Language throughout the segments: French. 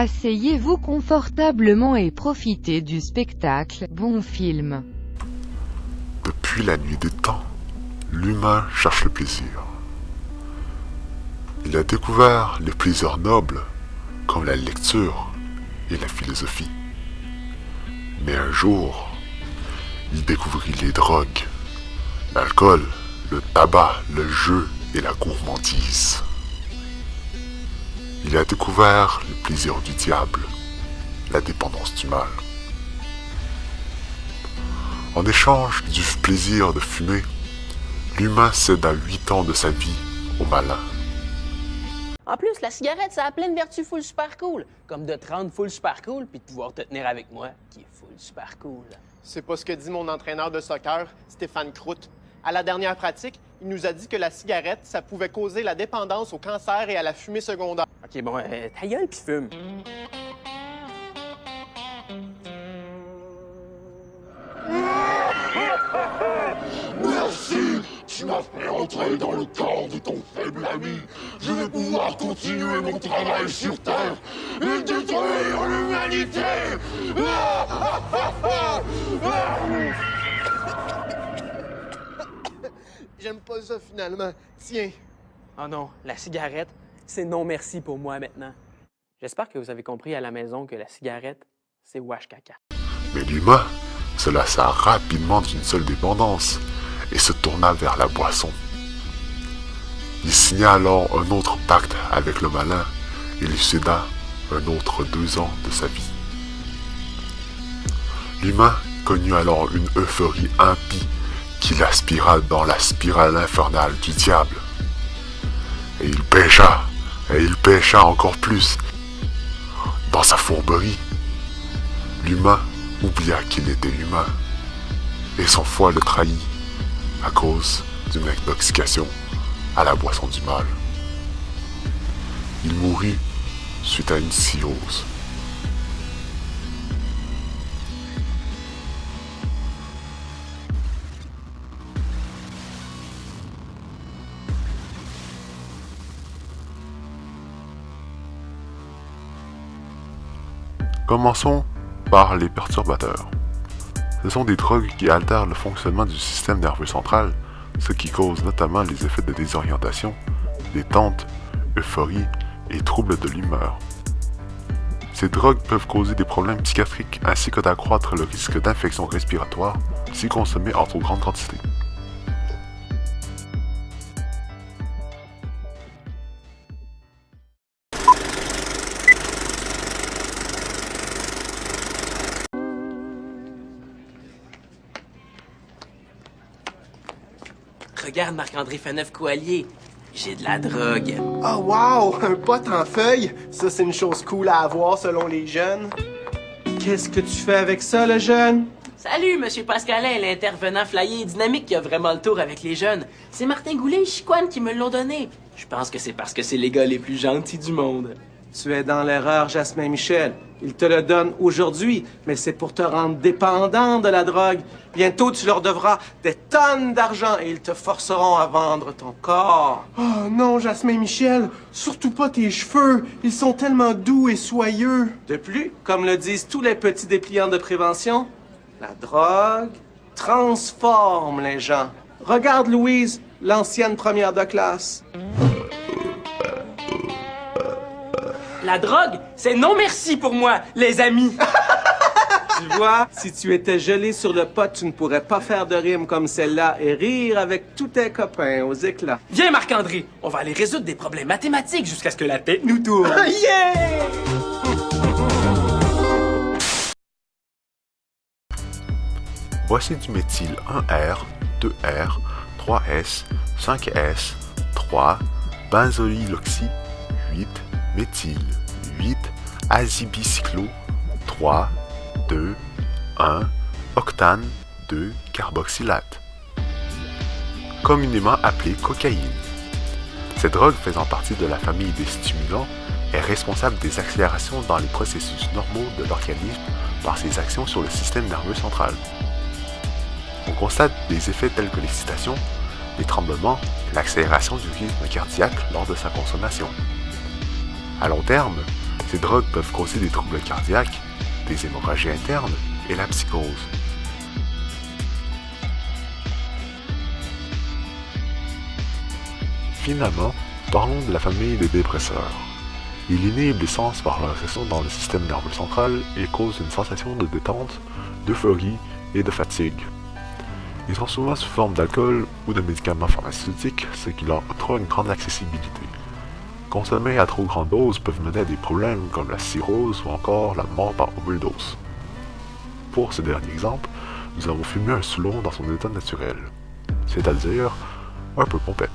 Asseyez-vous confortablement et profitez du spectacle. Bon film. Depuis la nuit des temps, l'humain cherche le plaisir. Il a découvert les plaisirs nobles, comme la lecture et la philosophie. Mais un jour, il découvrit les drogues, l'alcool, le tabac, le jeu et la gourmandise. Il a découvert le plaisir du diable, la dépendance du mal. En échange du plaisir de fumer, l'humain céda 8 ans de sa vie au malin. En plus, la cigarette, ça a plein de vertus full super cool. Comme de te rendre full super cool puis de pouvoir te tenir avec moi, qui est full super cool. C'est pas ce que dit mon entraîneur de soccer, Stéphane Croûte. À la dernière pratique, il nous a dit que la cigarette, ça pouvait causer la dépendance au cancer et à la fumée secondaire. OK, bon, ta gueule pis fume. Merci! Tu m'as fait entrer dans le corps de ton faible ami. Je vais pouvoir continuer mon travail sur Terre et détruire l'humanité! J'aime pas ça finalement. Tiens. Oh non, la cigarette, c'est non merci pour moi maintenant. J'espère que vous avez compris à la maison que la cigarette, c'est wash caca. Mais l'humain se lassa rapidement d'une seule dépendance et se tourna vers la boisson. Il signa alors un autre pacte avec le malin et lui céda un autre 2 ans de sa vie. L'humain connut alors une euphorie impie qui l'aspira dans la spirale infernale du diable. Et il pécha encore plus. Dans sa fourberie, l'humain oublia qu'il était humain, et son foie le trahit à cause d'une intoxication à la boisson du mal. Il mourut suite à une cirrhose. Commençons par les perturbateurs. Ce sont des drogues qui altèrent le fonctionnement du système nerveux central, ce qui cause notamment les effets de désorientation, détente, euphorie et troubles de l'humeur. Ces drogues peuvent causer des problèmes psychiatriques ainsi que d'accroître le risque d'infection respiratoire si consommées en trop grande quantité. Regarde Marc-André Faneuf-Coallier, j'ai de la drogue. Oh wow! Un pote en feuille! Ça, c'est une chose cool à avoir selon les jeunes. Qu'est-ce que tu fais avec ça, le jeune? Salut, Monsieur Pascalin, l'intervenant flyé et dynamique qui a vraiment le tour avec les jeunes. C'est Martin Goulet et Chicoine qui me l'ont donné. Je pense que c'est parce que c'est les gars les plus gentils du monde. Tu es dans l'erreur, Jasmin Michel. Ils te le donnent aujourd'hui, mais c'est pour te rendre dépendant de la drogue. Bientôt, tu leur devras des tonnes d'argent et ils te forceront à vendre ton corps. Oh non, Jasmin Michel, surtout pas tes cheveux. Ils sont tellement doux et soyeux. De plus, comme le disent tous les petits dépliants de prévention, la drogue transforme les gens. Regarde Louise, l'ancienne première de classe. La drogue, c'est non merci pour moi, les amis. Tu vois, si tu étais gelé sur le pot, tu ne pourrais pas faire de rime comme celle-là et rire avec tous tes copains aux éclats. Viens Marc-André, on va aller résoudre des problèmes mathématiques jusqu'à ce que la tête nous tourne. Yeah! Voici du méthyle 1R, 2R, 3S, 5S, 3, benzoyloxy, 8, méthyle, 8, azibicyclo, 3, 2, 1, octane, 2, carboxylate. Communément appelée cocaïne. Cette drogue faisant partie de la famille des stimulants est responsable des accélérations dans les processus normaux de l'organisme par ses actions sur le système nerveux central. On constate des effets tels que l'excitation, les tremblements et l'accélération du rythme cardiaque lors de sa consommation. À long terme, Ces drogues peuvent causer des troubles cardiaques, des hémorragies internes et la psychose. Finalement, parlons de la famille des dépresseurs. Ils inhibent les sens par leur action dans le système nerveux central et causent une sensation de détente, d'euphorie et de fatigue. Ils sont souvent sous forme d'alcool ou de médicaments pharmaceutiques, ce qui leur octroie une grande accessibilité. Consommer à trop grande dose peuvent mener à des problèmes comme la cirrhose ou encore la mort par overdose. Pour ce dernier exemple, nous avons fumé un Soulon dans son état naturel, c'est-à-dire un peu pompette.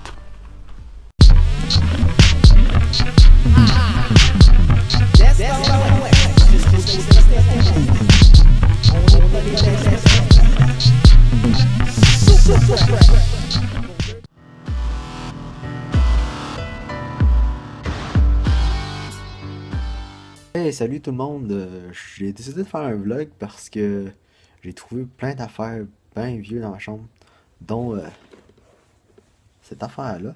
Hey, salut tout le monde, j'ai décidé de faire un vlog parce que j'ai trouvé plein d'affaires bien vieux dans ma chambre, dont cette affaire-là.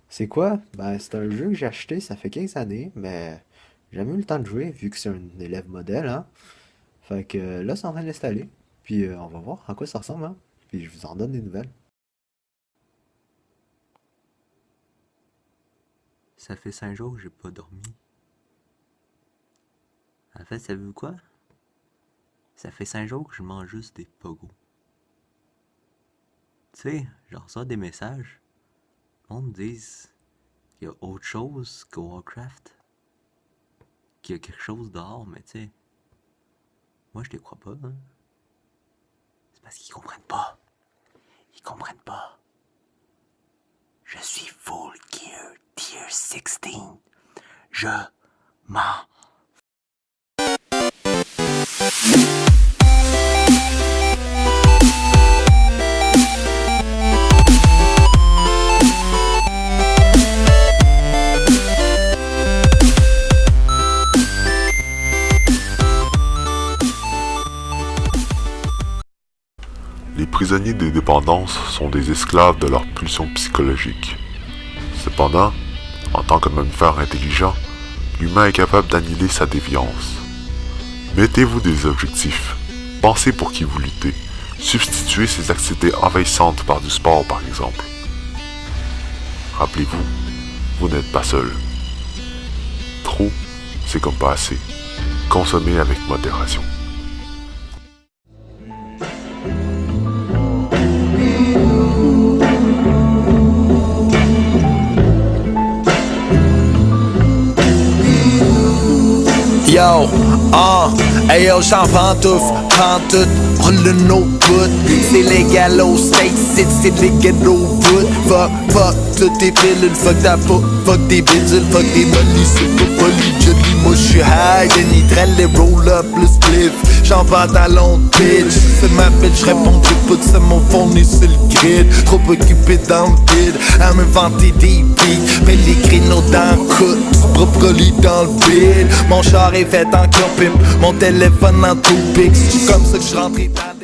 C'est quoi? Ben, c'est un jeu que j'ai acheté, ça fait 15 années, mais j'ai jamais eu le temps de jouer vu que c'est un élève modèle, hein. Fait que là, c'est en train de l'installer, puis on va voir à quoi ça ressemble, hein. Puis je vous en donne des nouvelles. Ça fait 5 jours que j'ai pas dormi. En fait, savez-vous quoi? Ça fait 5 jours que je mange juste des pogos. Tu sais, j'en reçois des messages. Le monde me dit qu'il y a autre chose que Warcraft. Qu'il y a quelque chose dehors, mais tu sais, moi je les crois pas, hein. C'est parce qu'ils comprennent pas. Ils comprennent pas. Je suis full gear tier 16. Je m'en... Les prisonniers des dépendances sont des esclaves de leurs pulsions psychologiques. Cependant, en tant que mammifère intelligent, l'humain est capable d'annihiler sa déviance. Mettez-vous des objectifs, pensez pour qui vous luttez, substituez ces activités envahissantes par du sport par exemple. Rappelez-vous, vous n'êtes pas seul. Trop, c'est comme pas assez. Consommez avec modération. Yo, ayo, j'en prends tout, roule nos bouts. C'est légal au States, c'est légal au bout. Fuck, toutes tes pilules, fuck ta peau, fuck tes bidules, fuck tes molly, c'est pas folie, jelly. Moi j'suis high, des nitrelles, les roll up, le spliff. J'en pantalon de bitch, c'est ma bitch, réponds j'écoute, c'est mon phone et c'est le grid. Trop occupé dans le vide, à m'inventer des beats. Mais les créneaux dans le coude, propre lit dans le bide. Mon char est fait en cure pimp, mon téléphone en tout pix. C'est comme ça que j'rentre dans